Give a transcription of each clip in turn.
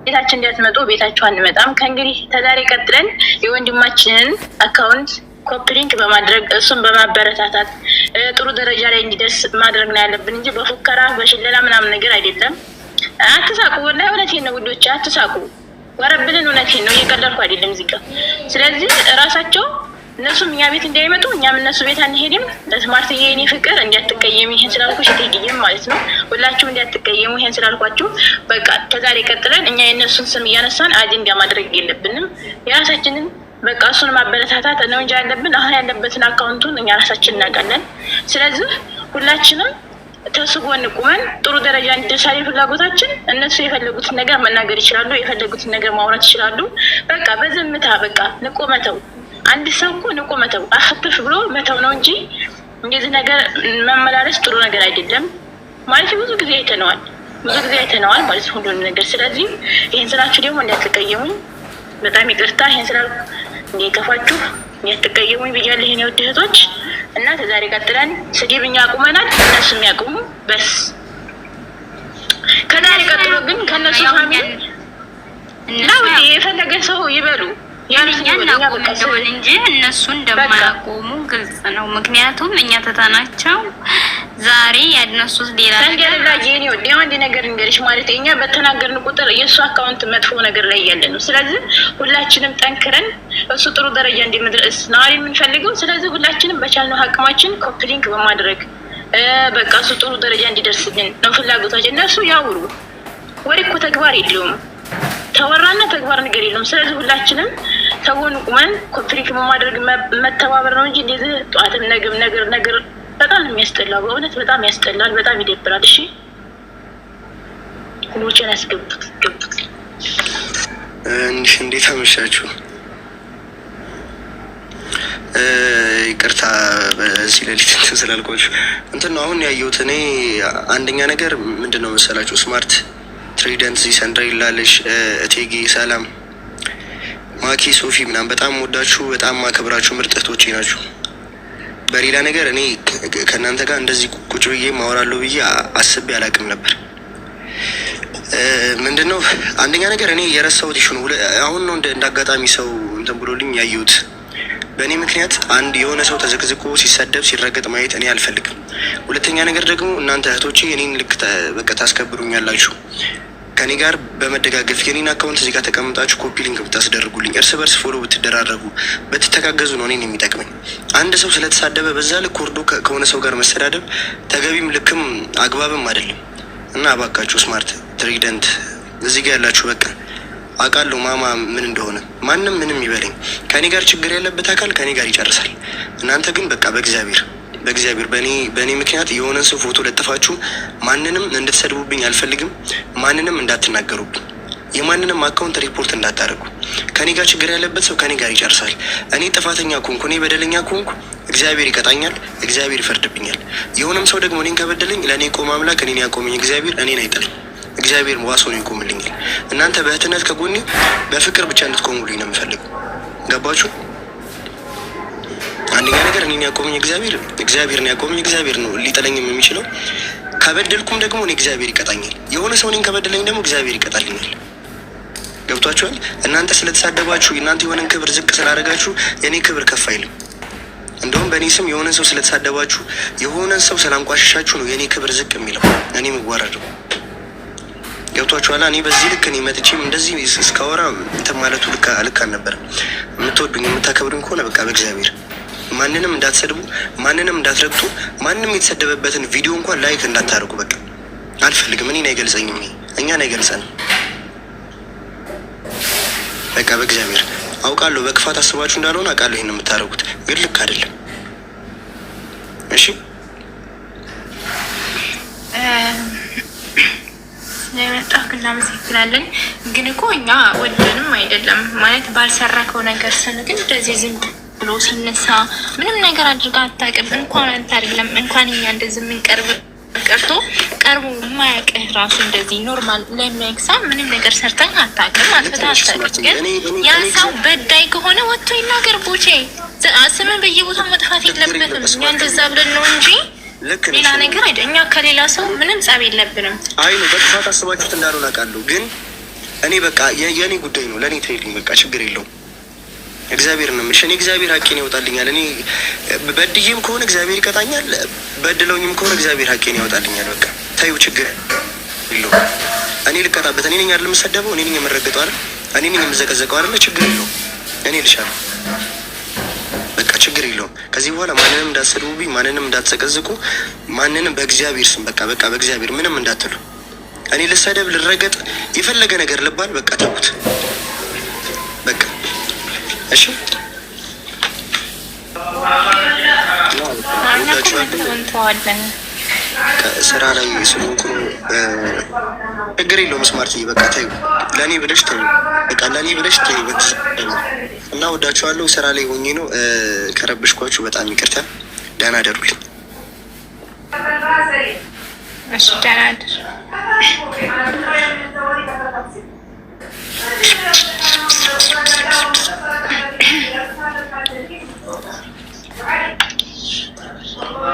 ቤታችን እንዲያትመጡ ቤታችሁ አንመጣም። ከእንግዲህ ተዛሬ ቀጥለን የወንድማችንን አካውንት ኮፕሊንክ በማድረግ እሱን በማበረታታት ጥሩ ደረጃ ላይ እንዲደርስ ማድረግ ነው ያለብን እንጂ በፉከራ በሽለላ ምናምን ነገር አይደለም። አትሳቁ፣ ወላሂ እውነቴን ነው ውዶች፣ አትሳቁ። ወረብልን እውነቴን ነው፣ እየቀለድኩ አይደለም እዚህ ጋር። ስለዚህ እራሳቸው እነሱም እኛ ቤት እንዳይመጡ እኛም እነሱ ቤት አንሄድም። ስማርት የኔ ፍቅር እንዲያትቀየሙ ይሄን ስላልኩሽ እቴጌም ማለት ነው። ሁላችሁም እንዲያትቀየሙ ይሄን ስላልኳችሁ በቃ ከዛሬ ቀጥለን እኛ የእነሱን ስም እያነሳን አጀንዳ ማድረግ የለብንም። የራሳችንን በቃ እሱን ማበረታታት ነው እንጂ ያለብን አሁን ያለበትን አካውንቱን እኛ ራሳችን እናውቃለን። ስለዚህ ሁላችንም ተሱ ጎን ቁመን ጥሩ ደረጃ እንዲደርሳል ፍላጎታችን። እነሱ የፈለጉትን ነገር መናገር ይችላሉ፣ የፈለጉትን ነገር ማውራት ይችላሉ። በቃ በዝምታ በቃ ንቆ መተው። አንድ ሰው እኮ ንቆ መተው አፍፍ ብሎ መተው ነው እንጂ እንደዚህ ነገር መመላለስ ጥሩ ነገር አይደለም ማለት ብዙ ጊዜ አይተነዋል ማለት ሁሉንም ነገር። ስለዚህ ይሄን ስራችሁ ደግሞ እንዳትቀየሙኝ፣ በጣም ይቅርታ። ይሄን ስራ እንዲከፋችሁ እንዳትቀየሙኝ ብያለሁ የኔ ውድ እህቶች። እና ከዛሬ ቀጥለን ስድብ እኛ አቁመናል፣ እነሱ የሚያቁሙ በስ። ከዛሬ ቀጥሎ ግን ከነሱ ፋሚሊ ነው የፈለገ ሰው ይበሉ እኛ እናቆም እንደሆነ እንጂ እነሱ እንደማያቆሙ ግልጽ ነው። ምክንያቱም እኛ ተታናቸው ዛሬ ያድነሱት ሌላ ነገር ላይ ነው። አንድ ነገር እንገርሽ ማለት እኛ በተናገርን ቁጥር የእሱ አካውንት መጥፎ ነገር ላይ ያለ ነው። ስለዚህ ሁላችንም ጠንክረን እሱ ጥሩ ደረጃ እንዲመድረስ ነው የምንፈልገው። ስለዚህ ሁላችንም በቻልነው አቅማችን ኮፕሊንክ በማድረግ በቃ እሱ ጥሩ ደረጃ እንዲደርስልን ነው ፍላጎታችን። እነሱ ያውሩ፣ ወሬ እኮ ተግባር የለውም፣ ተወራና ተግባር ነገር የለውም። ስለዚህ ሁላችንም ተጎን ቁመን ኮፕሊንክ በማድረግ መተባበር ነው እንጂ እንደዚህ ጧትም ነገም ነገር በጣም የሚያስጠላው በእውነት በጣም ያስጠላል፣ በጣም ይደብራል። እሺ ሁሉችን ያስገቡት እንዴት አመሻችሁ? ይቅርታ በዚህ ሌሊት ስላልኳችሁ እንትን ነው አሁን ያየሁት እኔ። አንደኛ ነገር ምንድን ነው መሰላችሁ ስማርት ትሪደንት ዚሰንድራ ይላለሽ እቴጌ ሰላም ማኪ ሶፊ ምናምን በጣም ወዳችሁ በጣም ማከብራችሁ ምርጥ እህቶቼ ናችሁ። በሌላ ነገር እኔ ከእናንተ ጋር እንደዚህ ቁጭ ብዬ ማወራለሁ ብዬ አስቤ አላውቅም ነበር። ምንድነው አንደኛ ነገር እኔ የረሳሁት ይሹ ነው። አሁን ነው እንደ አጋጣሚ ሰው እንትን ብሎልኝ ያየሁት። በእኔ ምክንያት አንድ የሆነ ሰው ተዘግዝቆ ሲሰደብ ሲረገጥ ማየት እኔ አልፈልግም። ሁለተኛ ነገር ደግሞ እናንተ እህቶቼ እኔን ልክ በቃ ታስከብሩኛላችሁ። ከኔ ጋር በመደጋገፍ የኔን አካውንት እዚህ ጋር ተቀምጣችሁ ኮፒ ሊንክ ብታስደርጉልኝ፣ እርስ በርስ ፎሎ ብትደራረጉ፣ ብትተጋገዙ ነው እኔን የሚጠቅመኝ። አንድ ሰው ስለተሳደበ በዛ ልክ ወርዶ ከሆነ ሰው ጋር መሰዳደብ ተገቢም ልክም አግባብም አይደለም። እና እባካችሁ ስማርት ትሪደንት እዚህ ጋር ያላችሁ በቃ አውቃለሁ ማማ ምን እንደሆነ። ማንም ምንም ይበለኝ፣ ከኔ ጋር ችግር ያለበት አካል ከኔ ጋር ይጨርሳል። እናንተ ግን በቃ በእግዚአብሔር በእኔ ምክንያት የሆነን ሰው ፎቶ ለጥፋችሁ ማንንም እንድትሰድቡብኝ አልፈልግም። ማንንም እንዳትናገሩብኝ፣ የማንንም አካውንት ሪፖርት እንዳታደርጉ። ከኔ ጋር ችግር ያለበት ሰው ከኔ ጋር ይጨርሳል። እኔ ጥፋተኛ ኮንኩ፣ እኔ በደለኛ ኮንኩ፣ እግዚአብሔር ይቀጣኛል፣ እግዚአብሔር ይፈርድብኛል። የሆነም ሰው ደግሞ እኔን ከበደለኝ ለእኔ ቆም አምላክ እኔን ያቆመኝ እግዚአብሔር እኔን አይጥለኝ፣ እግዚአብሔር ዋሶ ነው ይቆምልኛል። እናንተ በእህትነት ከጎኔ በፍቅር ብቻ እንድትቆሙልኝ ነው የምፈልገው። ገባችሁ? አንደኛ ነገር እኔን ያቆመኝ እግዚአብሔር ነው ያቆመኝ፣ እግዚአብሔር ነው ሊጠለኝም የሚችለው። ከበደልኩም ደግሞ እኔ እግዚአብሔር ይቀጣኛል። የሆነ ሰው እኔን ከበደለኝ ደግሞ እግዚአብሔር ይቀጣልኛል። ገብቷችኋል? እናንተ ስለተሳደባችሁ እናንተ የሆነን ክብር ዝቅ ስላደረጋችሁ የኔ ክብር ከፍ አይልም። እንደውም በእኔ ስም የሆነን ሰው ስለተሳደባችሁ የሆነን ሰው ስላንቋሸሻችሁ ነው የኔ ክብር ዝቅ የሚለው፣ እኔ የምዋረደው። ገብቷችኋል? እኔ በዚህ ልክ እኔ መጥቼም እንደዚህ እስካወራ እንትን ማለቱ ልክ አልነበረም። የምትወዱኝ የምታከብሩኝ ከሆነ በቃ በእግዚአብሔር ማንንም እንዳትሰድቡ፣ ማንንም እንዳትረግጡ፣ ማንም የተሰደበበትን ቪዲዮ እንኳን ላይክ እንዳታደርጉ። በቃ አልፈልግም። እኔን አይገልጸኝም፣ እኛን አይገልጸንም። በቃ በእግዚአብሔር አውቃለሁ፣ በክፋት አስባችሁ እንዳልሆነ አውቃለሁ። ይሄን የምታደርጉት ግን ልክ አይደለም። እሺ ለመጣሁ እናመሰግናለን። ግን እኮ እኛ ወደንም አይደለም ማለት ባልሰራከው ነገር ስን ግን እንደዚህ ዝም ብሎ ሲነሳ ምንም ነገር አድርጋ አታውቅም። እንኳን አንተ አይደለም እንኳን እኛ እንደዚህ የምንቀርብ ቀርቶ ቀርቦ የማያውቅህ ራሱ እንደዚህ ኖርማል ለሚያክሳ ምንም ነገር ሰርተን አታውቅም። አልፈታተች ግን ያ ሰው በዳይ ከሆነ ወጥቶ ይናገር። ቦቼ ስምን በየቦታው መጥፋት የለበትም። እኛ እንደዛ ብለን ነው እንጂ ሌላ ነገር አይደል። እኛ ከሌላ ሰው ምንም ጸብ የለብንም። አይ ነው በጥፋት አስባችሁት እንዳልሆነ አውቃለሁ። ግን እኔ በቃ የእኔ ጉዳይ ነው። ለእኔ ተይልኝ በቃ ችግር የለውም። እግዚአብሔር ነው የምልሽ። እኔ እግዚአብሔር ሀቄን ያወጣልኛል። እኔ በድዬም ከሆነ እግዚአብሔር ይቀጣኛል፣ በድለውኝም ከሆነ እግዚአብሔር ሀቄን ያወጣልኛል። በቃ ታዩ ችግር የለውም። እኔ ልቀጣበት። እኔ ነኝ አይደል የምሰደበው፣ እኔ ነኝ የምረገጠው አይደል፣ እኔ ነኝ የምዘቀዘቀው አይደል። ችግር የለውም። እኔ ልሻለሁ። በቃ ችግር የለውም። ከዚህ በኋላ ማንንም እንዳትሰድቡብኝ፣ ማንንም እንዳትዘቀዝቁ፣ ማንንም በእግዚአብሔር ስም በቃ በእግዚአብሔር ምንም እንዳትሉ። እኔ ልሰደብ ልረገጥ የፈለገ ነገር ልባል፣ በቃ ተውት በቃ እሺ። ስራ ላይ ስለሆንኩ ነው። ችግር የለውም። ስማርትዬ በቃ ተይው፣ ለእኔ ብለሽ ተይው፣ በቃ ለእኔ ብለሽ ተይው እና ወዳችኋለሁ። ስራ ላይ ሆኜ ነው ከረብሽኳችሁ፣ በጣም ይቅርታ። ደህና አደሩልኝ። እሺ ደህና አደር።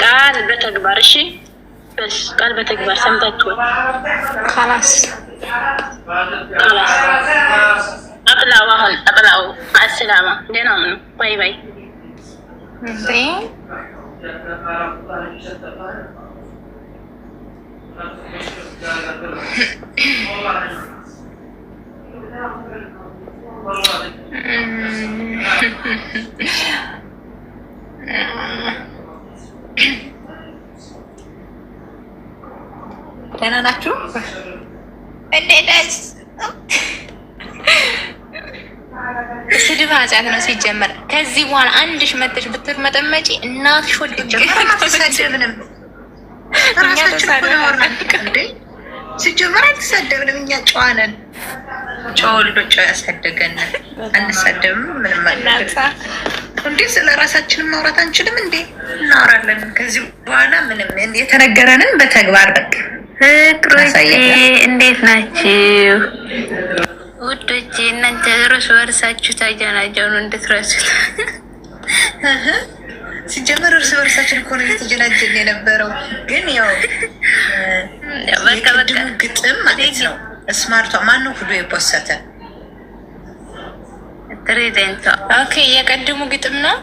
ቃል በተግባር እሺ፣ በስ ቃል በተግባር ሰምታችኋል። خلاص አጥላው አሁን አጥላው አሰላማ ደህና ነው። ባይ ባይ እንዴ ደህና ናችሁ? እንዴት ነሽ? ስድብ ኃጢአት ነው ሲጀመር። ከዚህ በኋላ አንድሽ መተሽ ብትመጠመጪ እናትሽ ወልጅ አልተሳደብንም። ራሳችን እኮ ነው እንዴ? ሲጀመር አልተሳደብንም። እኛ ጨዋ ነን። ጨዋ ልጆች ጨዋ ያሳደገን አንሳደብም። ምንም ማለት እንዴ? ስለ ራሳችንን ማውራት አንችልም እንዴ? እናወራለን። ከዚህ በኋላ ምንም የተነገረንን በተግባር በቃ ፍቅሮቼ እንዴት ናችሁ ውዶቼ? እናንተ እርስ በርሳችሁ ታጃናጃኑ እንድትረሱት። ሲጀመር እርስ በርሳችን እኮ ነው እየተጀናጀን የነበረው። ግን ያው የቅድሙ ግጥም ማለት ነው። ስማርቷ ማነው ሁሉ የፖሰተ ትሬደንቷ። ኦኬ የቀድሙ ግጥም ነው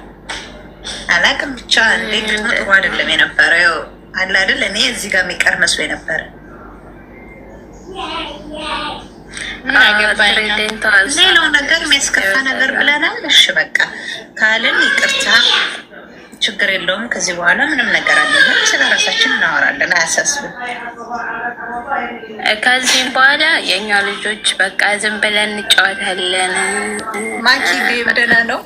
አላውቅም። ብቻ እንዴ ግጥሙ ጥሩ አይደለም የነበረው አለ አይደል? እኔ እዚህ ጋር የሚቀር መስሎ የነበረ ሌላው ነገር የሚያስከፋ ነገር ብለናል። እሺ በቃ ካልን ይቅርታ፣ ችግር የለውም። ከዚህ በኋላ ምንም ነገር አለ፣ ስለ ራሳችን እናወራለን። አያሳስብም። ከዚህም በኋላ የእኛ ልጆች በቃ ዝም ብለን እንጫወታለን። ማኪ ደህና ነው?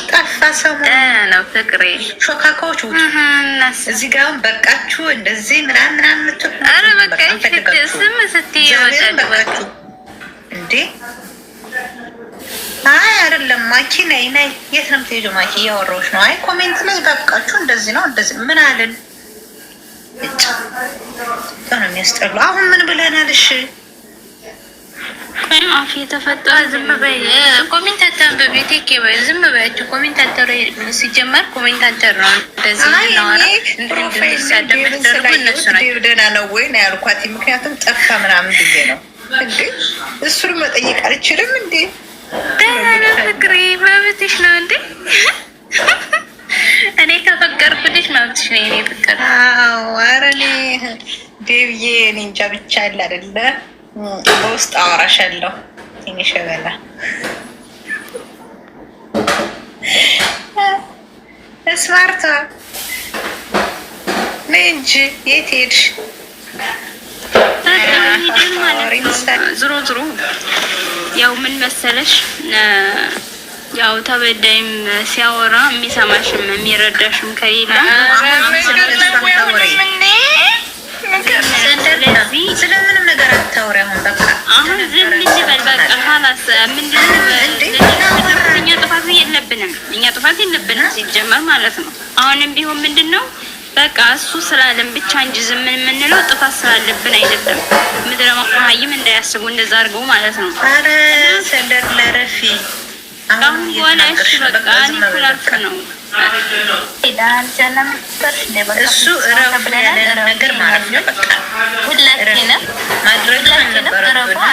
ጠፋ ሰሞኑን ነው ፍቅሬ። ሾካካዎች ውጡ እዚህ ጋር በቃችሁ። እንደዚህ ምናምን ኧረ በቃ ስም ስትይ በቃችሁ እንዴ? አይ አይደለም ማኪ ነይ ነይ። የት ነው የምትሄጂው ማኪ? እያወራሁሽ ነው። አይ ኮሜንት ላይ በቃችሁ እንደዚህ ነው እንደዚህ ምን አለን? ነው የሚያስጠሉ። አሁን ምን ብለናል? እሺ ቆይ አፍ የተፈጠረ ዝም በይ። ኮሜንታተር በቤቴክ በይ ዝም በያቸው። ኮሜንታተር ሲጀመር ኮሜንታተር ነው እንደዚህ ነው። ፕሮፋይል ደረጉ እነሱ ናቸው። ደህና ነው ወይ ነው ያልኳት። ምክንያቱም ጠፋ ምናምን ብዬ ነው እንዴ። እሱን መጠየቅ አልችልም እንዴ? ደህና ነው ፍቅሬ፣ መብትሽ ነው እንዴ? እኔ ከፈቀርኩልሽ መብትሽ ነው የኔ ፍቅር። አዎ ኧረ እኔ ዴብዬ እኔ እንጃ ብቻ አለ አይደለ? በውስጥ አወራሻለሁ። ትንሽ በላ ስማርቷ ነይ እንጂ የት ሄድሽ? ዝሮ ዝሮ ያው ምን መሰለሽ፣ ያው ተበዳይም ሲያወራ የሚሰማሽም የሚረዳሽም ከሌለ ስለምንም ነገር አታውሪ። አሁን በቃ አሁን ዝም እንበል በቃ ሀላስ ምንድን እኛ ጥፋት የለብንም፣ እኛ ጥፋት የለብንም ሲጀመር ማለት ነው። አሁንም ቢሆን ምንድን ነው በቃ እሱ ስላለን ብቻ እንጂ ዝም የምንለው ጥፋት ስላለብን አይደለም። ምድረ መሀይም እንዳያስቡ እንደዛ አድርገው ማለት ነው። አረ ሰንደር ለረፊ አሁን በኋላ እሺ በቃ እኔ ኩላልፍ ነው እሱ እረፉ ያለን ነገር ማለት ነው። በቃ ሁላችንም ማድረግ አልነበረብንም።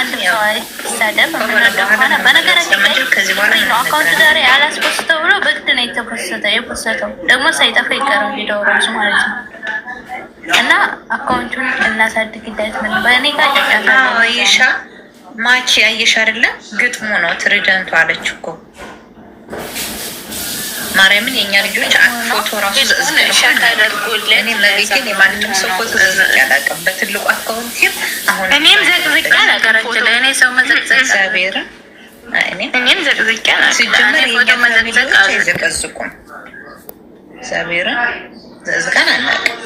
ከዚህ በኋላ አካውንት ዛሬ አላስፖስተው ብሎ በግድ ነው የፖስተው ደግሞ ሳይጠፋ ይቀረው ቪዲዮ ራሱ ማለት ነው። እና አካውንቱን እናሳድግ ዳይት ምን በእኔ ጋር ይሻ ማቺ አየሽ አይደለም ግጥሙ ነው ትሪደንቱ አለች እኮ ማርያምን የኛ ልጆች ፎቶ ራሱ እኔ ለቤቴን የማንንም ሰው ፎቶ ዘቅዝቅ ያላቀም በትልቁ አካውንት አሁን እኔም ዘቅዝቅ ያላቀራችለ እኔ ሰው መዘቅዘቅ እግዚአብሔር እኔም ዘቅዝቅ ያላቀ ሲጀመር የኛ መዘቅዘቅ አይዘቀዝቁም እግዚአብሔር ዘቅዝቀን አናውቅም